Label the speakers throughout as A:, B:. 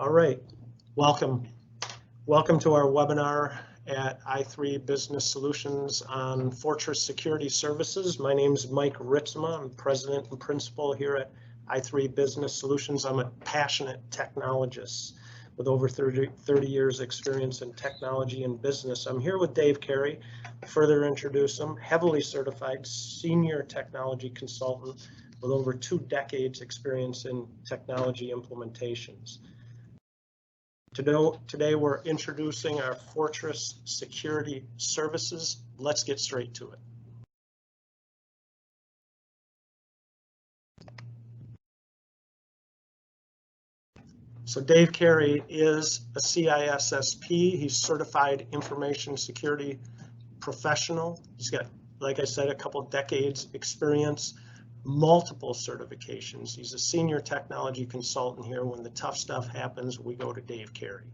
A: All right, welcome. Welcome to our webinar at i3 Business Solutions on Fortress Security Services. My name is Mike Ritsema. I'm president and principal here at i3 Business Solutions. I'm a passionate technologist with over 30 years experience in technology and business. I'm here with Dave Carey. Further introduce him, heavily certified senior technology consultant with over 2 decades experience in technology implementations. Today we're introducing our Fortress Security Services. Let's get straight to it. So Dave Carey is a CISSP. He's certified information security professional. He's got, like I said, a couple decades experience, multiple certifications. He's a senior technology consultant here. When the tough stuff happens, we go to Dave Carey.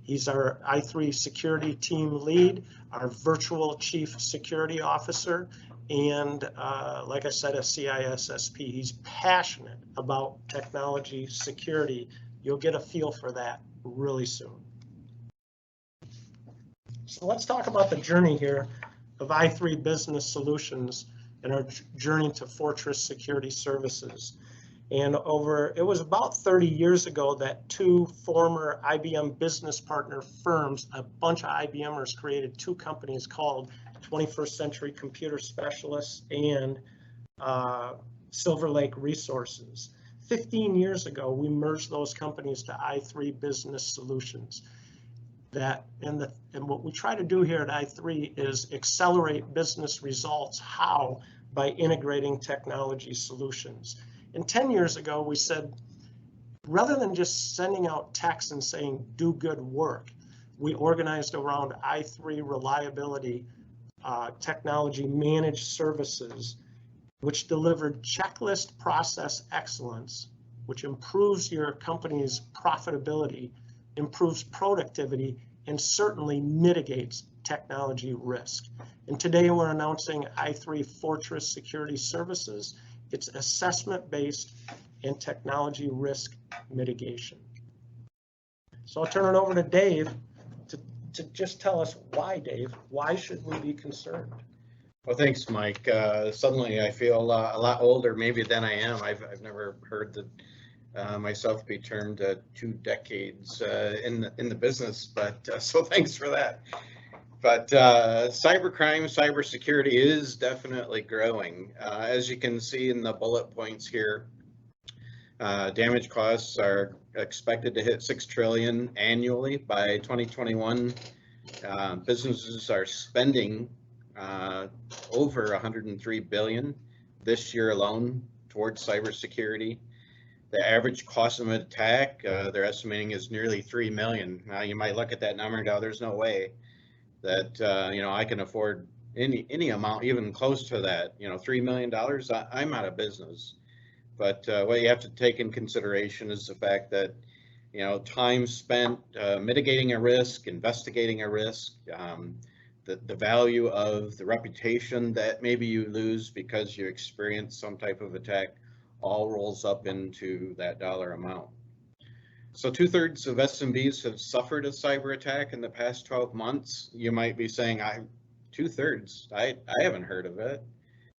A: He's our i3 security team lead, our virtual chief security officer, and like I said, a CISSP. He's passionate about technology security. You'll get a feel for that really soon. So let's talk about the journey here of i3 Business Solutions and our journey to Fortress Security Services. And it was about 30 years ago that 2 former IBM business partner firms, a bunch of IBMers, created 2 companies called 21st Century Computer Specialists and Silver Lake Resources. 15 years ago, we merged those companies to i3 Business Solutions. And what we try to do here at i3 is accelerate business results. How? By integrating technology solutions. And 10 years ago, we said, rather than just sending out texts and saying, do good work, we organized around i3 reliability technology managed services, which delivered checklist process excellence, which improves your company's profitability, improves productivity, and certainly mitigates technology risk. And today we're announcing i3 Fortress Security Services. It's assessment-based and technology risk mitigation. So I'll turn it over to Dave to just tell us why, Dave. Why should we be concerned?
B: Well, thanks, Mike. Suddenly I feel a lot older maybe than I am. I've never heard that myself be termed 2 decades in the business, but so thanks for that. But cybercrime, cybersecurity is definitely growing. As you can see in the bullet points here, damage costs are expected to hit $6 trillion annually by 2021. Businesses are spending over $103 billion this year alone towards cybersecurity. The average cost of an attack, they're estimating, is nearly $3 million. Now you might look at that number and go, there's no way that I can afford any amount even close to that. $3 million, I'm out of business. But what you have to take in consideration is the fact that time spent mitigating a risk, investigating a risk, the value of the reputation that maybe you lose because you experience some type of attack all rolls up into that dollar amount. So 2/3 of SMBs have suffered a cyber attack in the past 12 months. You might be saying, 2/3, I haven't heard of it.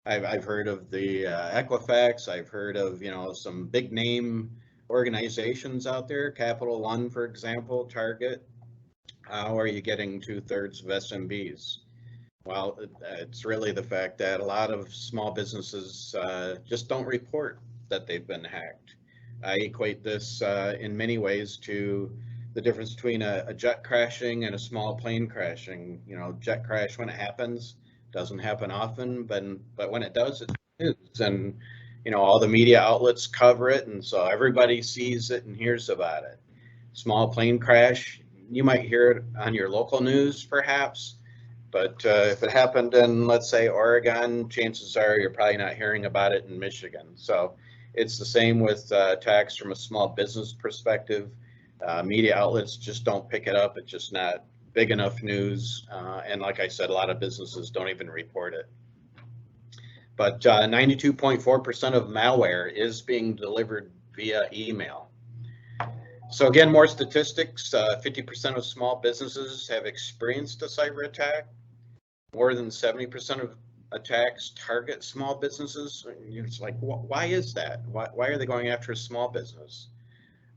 B: I've heard of the Equifax. I've heard of some big name organizations out there, Capital One, for example, Target. How are you getting 2/3 of SMBs? Well, it's really the fact that a lot of small businesses just don't report that they've been hacked. I equate this in many ways to the difference between a jet crashing and a small plane crashing. Jet crash, when it happens, doesn't happen often, but when it does, it's news, and all the media outlets cover it, and so everybody sees it and hears about it. Small plane crash, you might hear it on your local news perhaps, but if it happened in, let's say, Oregon, chances are you're probably not hearing about it in Michigan. So it's the same with attacks from a small business perspective. Media outlets just don't pick it up. It's just not big enough news. And like I said, a lot of businesses don't even report it. But 92.4% of malware is being delivered via email. So again, more statistics, 50% of small businesses have experienced a cyber attack. More than 70% of attacks target small businesses. It's like, why is that? Why are they going after a small business?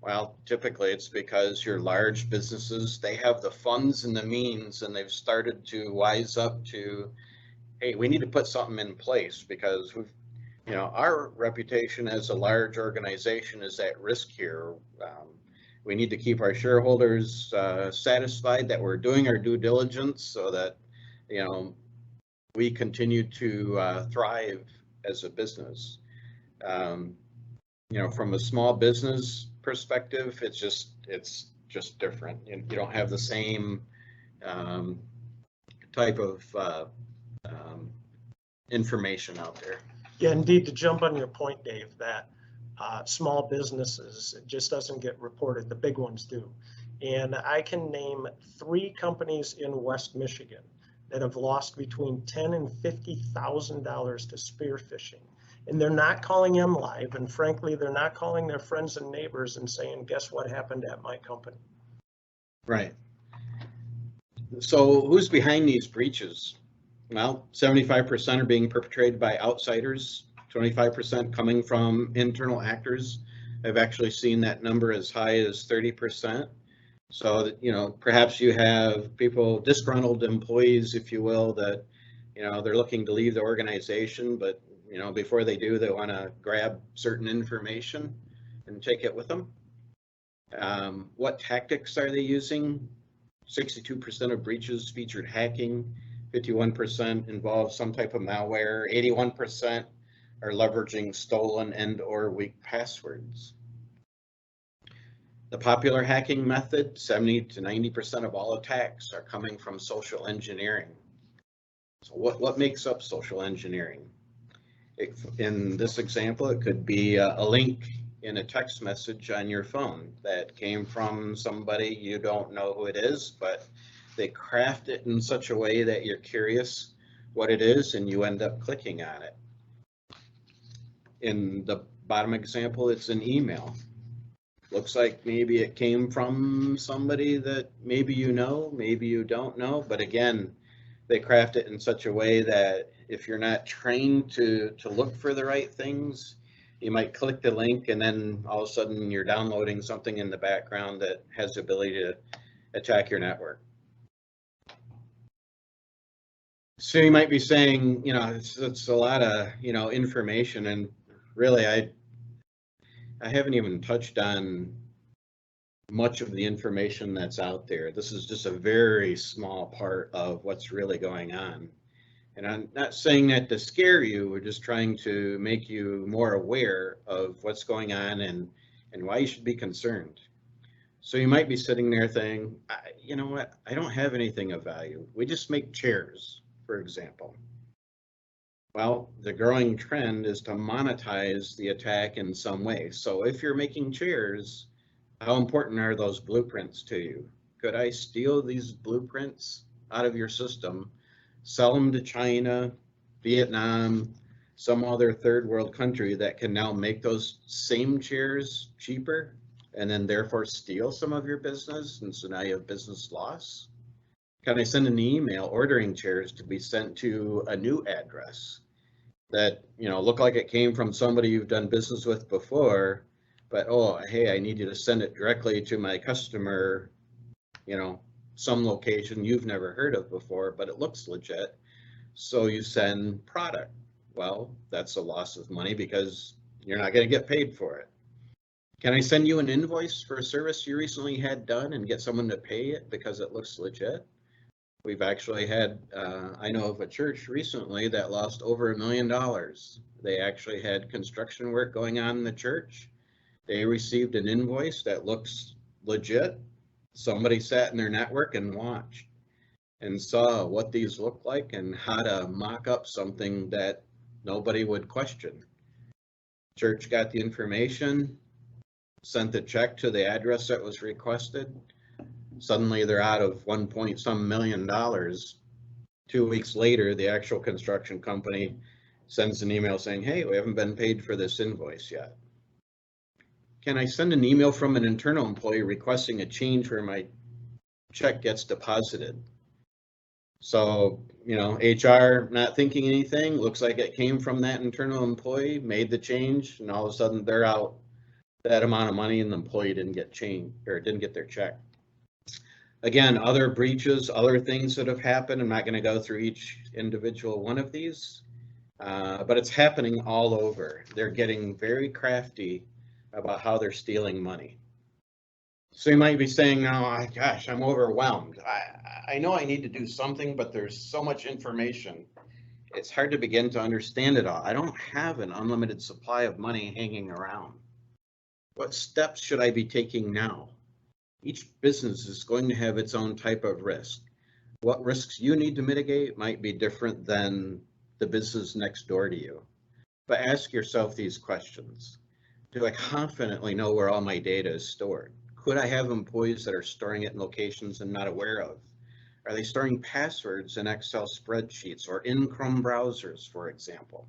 B: Well, typically it's because your large businesses, they have the funds and the means, and they've started to wise up to, hey, we need to put something in place because we've, our reputation as a large organization is at risk here. We need to keep our shareholders satisfied that we're doing our due diligence so that, we continue to thrive as a business. From a small business perspective, it's just different. You don't have the same type of information out there.
A: Yeah, indeed, to jump on your point, Dave, that small businesses, it just doesn't get reported. The big ones do. And I can name 3 companies in West Michigan that have lost between $10,000 and $50,000 to spear phishing. And they're not calling them live. And frankly, they're not calling their friends and neighbors and saying, guess what happened at my company?
B: Right. So who's behind these breaches? Well, 75% are being perpetrated by outsiders, 25% coming from internal actors. I've actually seen that number as high as 30%. So that, perhaps you have people, disgruntled employees, if you will, that, they're looking to leave the organization, but, before they do, they want to grab certain information and take it with them. What tactics are they using? 62% of breaches featured hacking, 51% involve some type of malware, 81% are leveraging stolen and or weak passwords. The popular hacking method, 70 to 90% of all attacks are coming from social engineering. So what makes up social engineering? In this example, it could be a link in a text message on your phone that came from somebody you don't know who it is, but they craft it in such a way that you're curious what it is and you end up clicking on it. In the bottom example, it's an email. Looks like maybe it came from somebody that maybe you know, maybe you don't know, but again, they craft it in such a way that if you're not trained to look for the right things, you might click the link and then all of a sudden you're downloading something in the background that has the ability to attack your network. So you might be saying, it's a lot of, information, and really I haven't even touched on much of the information that's out there. This is just a very small part of what's really going on. And I'm not saying that to scare you, we're just trying to make you more aware of what's going on and why you should be concerned. So you might be sitting there thinking, you know what, I don't have anything of value. We just make chairs, for example. Well, the growing trend is to monetize the attack in some way. So if you're making chairs, how important are those blueprints to you? Could I steal these blueprints out of your system, sell them to China, Vietnam, some other third world country that can now make those same chairs cheaper, and then therefore steal some of your business, and so now you have business loss? Can I send an email ordering chairs to be sent to a new address that, look like it came from somebody you've done business with before, but, oh, hey, I need you to send it directly to my customer, some location you've never heard of before, but it looks legit. So you send product. Well, that's a loss of money because you're not going to get paid for it. Can I send you an invoice for a service you recently had done and get someone to pay it because it looks legit? We've actually had, I know of a church recently that lost over $1 million. They actually had construction work going on in the church. They received an invoice that looks legit. Somebody sat in their network and watched and saw what these look like and how to mock up something that nobody would question. Church got the information, sent the check to the address that was requested. Suddenly they're out of $1 million. 2 weeks later, the actual construction company sends an email saying, hey, we haven't been paid for this invoice yet. can I send an email from an internal employee requesting a change where my check gets deposited? So, you know, HR not thinking anything, looks like it came from that internal employee, made the change, and all of a sudden they're out that amount of money and the employee didn't get changed or didn't get their check. Again, other breaches, other things that have happened. I'm not going to go through each individual one of these, but it's happening all over. They're getting very crafty about how they're stealing money. So you might be saying, oh gosh, I'm overwhelmed. I know I need to do something, but there's so much information. It's hard to begin to understand it all. I don't have an unlimited supply of money hanging around. What steps should I be taking now? Each business is going to have its own type of risk. What risks you need to mitigate might be different than the business next door to you. But ask yourself these questions. Do I confidently know where all my data is stored? Could I have employees that are storing it in locations I'm not aware of? Are they storing passwords in Excel spreadsheets or in Chrome browsers, for example?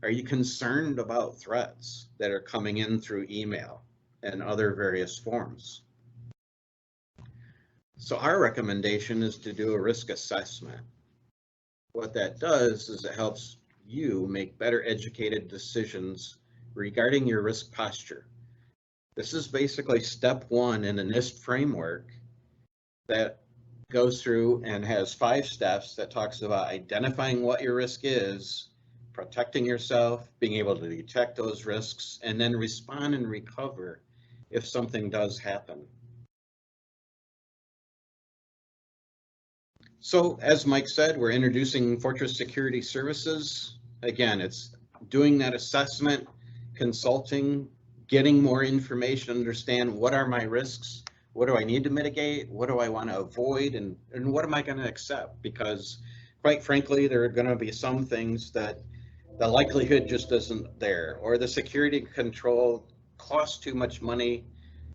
B: Are you concerned about threats that are coming in through email and other various forms? So our recommendation is to do a risk assessment. What that does is it helps you make better educated decisions regarding your risk posture. This is basically step one in the NIST framework that goes through and has 5 steps that talks about identifying what your risk is, protecting yourself, being able to detect those risks, and then respond and recover if something does happen. So as Mike said, we're introducing Fortress Security Services. Again, it's doing that assessment, consulting, getting more information, understand what are my risks, what do I need to mitigate, what do I want to avoid, and what am I going to accept? Because quite frankly, there are going to be some things that the likelihood just isn't there, or the security control costs too much money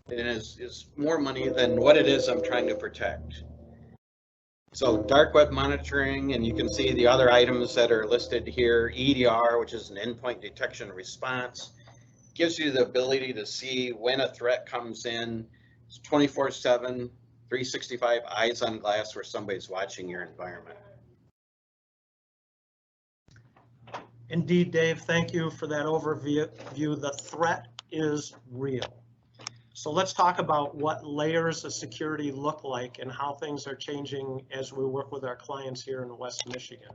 B: and is more money than what it is I'm trying to protect. So dark web monitoring, and you can see the other items that are listed here. EDR, which is an endpoint detection response, gives you the ability to see when a threat comes in. It's 24/7, 365 eyes on glass where somebody's watching your environment.
A: Indeed, Dave, thank you for that overview. The threat is real. So let's talk about what layers of security look like and how things are changing as we work with our clients here in West Michigan.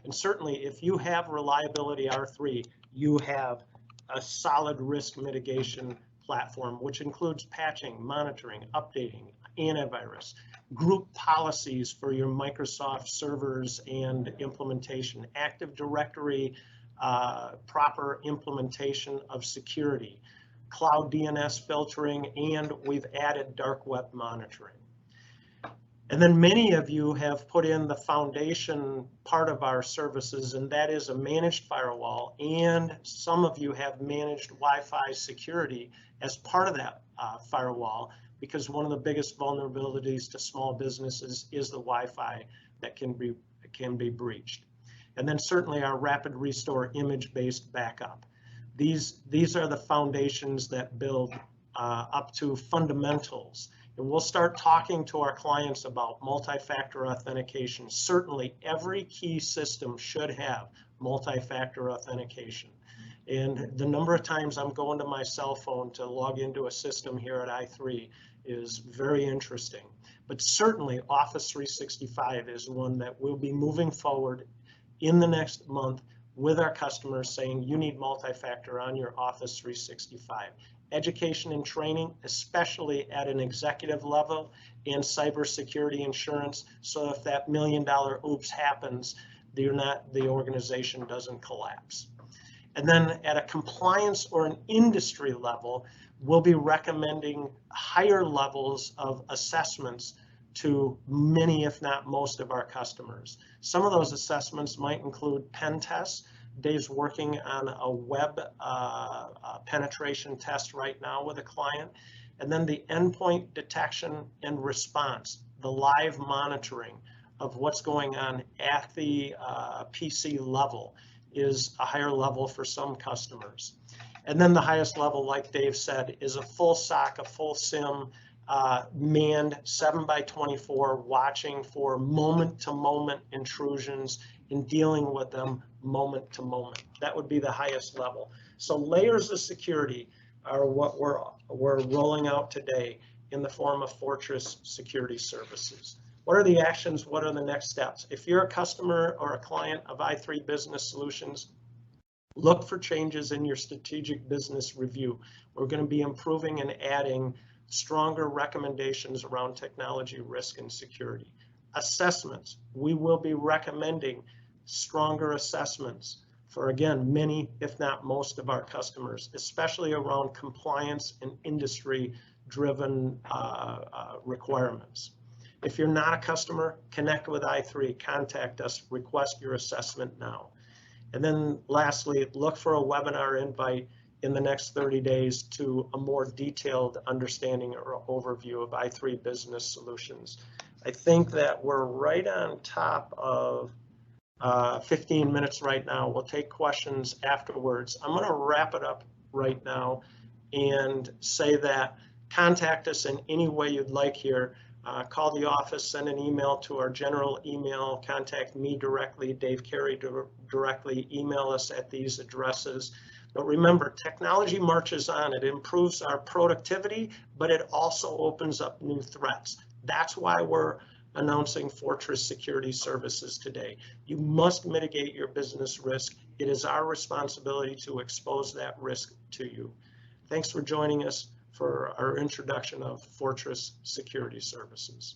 A: And certainly if you have reliability R3, you have a solid risk mitigation platform, which includes patching, monitoring, updating, antivirus, group policies for your Microsoft servers and implementation, Active Directory, proper implementation of security, cloud DNS filtering, and we've added dark web monitoring. And then many of you have put in the foundation part of our services, and that is a managed firewall, and some of you have managed Wi-Fi security as part of that firewall, because one of the biggest vulnerabilities to small businesses is the Wi-Fi that can be breached. And then certainly our rapid restore image-based backup. These are the foundations that build up to fundamentals. And we'll start talking to our clients about multi-factor authentication. Certainly every key system should have multi-factor authentication. And the number of times I'm going to my cell phone to log into a system here at i3 is very interesting. But certainly Office 365 is one that we'll be moving forward in the next month with our customers, saying you need multi-factor on your Office 365. Education and training, especially at an executive level, and cybersecurity insurance, so if that $1 million oops happens, the organization doesn't collapse. And then at a compliance or an industry level, we'll be recommending higher levels of assessments to many, if not most, of our customers. Some of those assessments might include pen tests. Dave's working on a web penetration test right now with a client. And then the endpoint detection and response, the live monitoring of what's going on at the PC level, is a higher level for some customers. And then the highest level, like Dave said, is a full SOC, a full SIM, manned 7x24, watching for moment-to-moment intrusions and dealing with them moment-to-moment. That would be the highest level. So layers of security are what we're rolling out today in the form of Fortress Security Services. What are the actions? What are the next steps? If you're a customer or a client of i3 Business Solutions, look for changes in your strategic business review. We're going to be improving and adding stronger recommendations around technology risk and security. Assessments, we will be recommending stronger assessments for, again, many, if not most of our customers, especially around compliance and industry-driven requirements. If you're not a customer, connect with i3, contact us, request your assessment now. And then lastly, look for a webinar invite in the next 30 days to a more detailed understanding or overview of i3 Business Solutions. I think that we're right on top of 15 minutes right now. We'll take questions afterwards. I'm going to wrap it up right now and say that contact us in any way you'd like here. Call the office, send an email to our general email, contact me directly, Dave Carey directly, email us at these addresses. But remember, technology marches on. It improves our productivity, but it also opens up new threats. That's why we're announcing Fortress Security Services today. You must mitigate your business risk. It is our responsibility to expose that risk to you. Thanks for joining us for our introduction of Fortress Security Services.